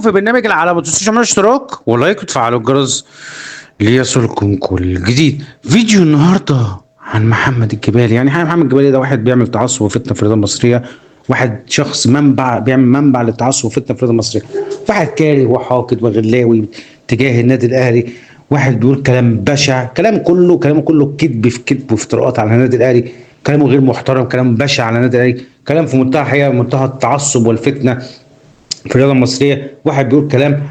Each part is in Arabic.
في برنامج العالم، ما تنسوش تعملوا اشتراك ولايك وتفعلوا الجرس ليصلكم كل جديد. فيديو النهارده عن محمد الجبالي. يعني محمد الجبالي ده واحد بيعمل تعصب وفتنه في الرياضه المصريه، واحد شخص بيعمل منبع للتعصب وفتنه في الرياضه المصريه، واحد كاره وحاقد وغلاوي تجاه النادي الاهلي، واحد بيقول كلام بشع، كلامه كله كذب في كذب وافتراءات على النادي الاهلي، كلامه غير محترم، كلام بشع على النادي الاهلي، كلام في منتهى الحقيقه، منتهى التعصب والفتنه في الرياضه المصريه. واحد بيقول كلام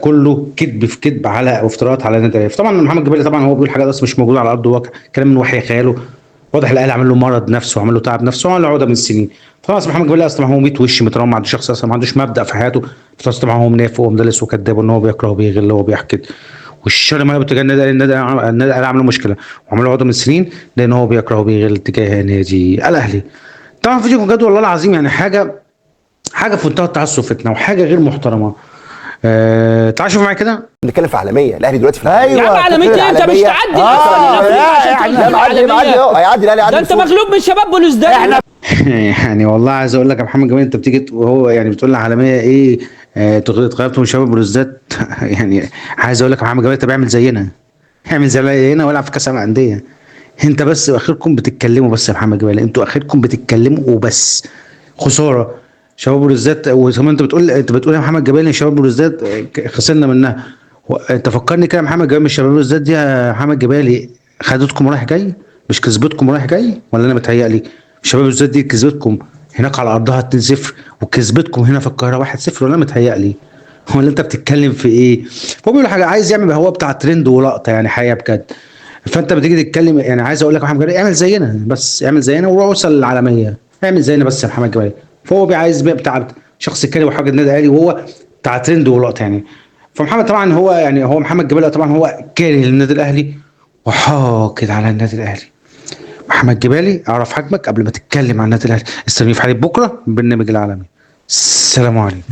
كله كذب في كذب على وافتراءات على النادي الاهلي. طبعا محمد جبالي طبعا هو بيقول حاجات اصلا مش موجوده على ارض الواقع، كلام من وحي خياله. واضح الاهلي عمل له مرض نفسه وعمل له تعب نفسه وعمل له عقده من السنين. طبعا محمد جبالي اصلا هو 100 وش مترام، ما عندوش شخص اصلا، ما عندوش مبدا في حياته. طبعا هو منافق ومدلس وكذاب، وان هو بيكره وبيغل وبيحقد. والشر ما بتجاه النادي الاهلي عمل له مشكله وعمل له عقده من السنين، لان هو بيكره وبيغل تجاه نادي الاهلي. طبعا فيديو بجد والله العظيم يعني حاجه في منتهى التعسف فتنه وحاجه غير محترمه. تعال شوف معايا كده. بنتكلم في عالميه، الاهلي دلوقتي في العالميه. ايوه يا عالميه ايه؟ انت مش تعدي لا معدي هيعدي الاهلي. ده انت مغلوب من شباب بلوزداد. احنا يعني والله عايز اقول لك يا محمد جمال، انت بتيجي وهو يعني بتقول لي عالميه ايه؟ اتغيرتوا من شباب بلوزداد. يعني عايز اقول لك يا محمد جمال، انت بيعمل زينا، اعمل زينا والعب في كاس العالم للانديه. انت بس اخركم بتتكلموا بس يا محمد جمال، انتوا اخركم بتتكلموا وبس. خساره شباب بلوزداد. وكمان انت بتقول يا محمد جبالي شباب بلوزداد خسرنا منها. انت فكرني كده يا محمد جبالي، شباب بلوزداد دي يا محمد جبالي خدتكم رايح جاي، مش كسبتكم رايح جاي؟ ولا انا متهيألي؟ شباب بلوزداد دي كسبتكم هناك على ارضها 2-0 وكسبتكم هنا في القاهره 1-0، ولا انا متهيألي؟ ولا انت بتتكلم في ايه؟ هو بيقول حاجه عايز يعمل، هو بتاع ترند ولقطه يعني حقيقه بجد. فانت بتيجي تتكلم، يعني عايز اقول لك يا محمد جبالي اعمل زينا بس، اعمل زينا ووصل للعالميه، اعمل زينا بس يا محمد جبالي. فهو عايز بتاع شخص كاره وحاجه النادي الاهلي، وهو بتاع ترند ولقطه يعني. فمحمد طبعا هو محمد جبالي طبعا هو كاره للنادي الاهلي وحاقد على النادي الاهلي. محمد جبالي اعرف حجمك قبل ما تتكلم عن النادي الاهلي. استنوني في حلقه بكره من برنامج العالمي. السلام عليكم.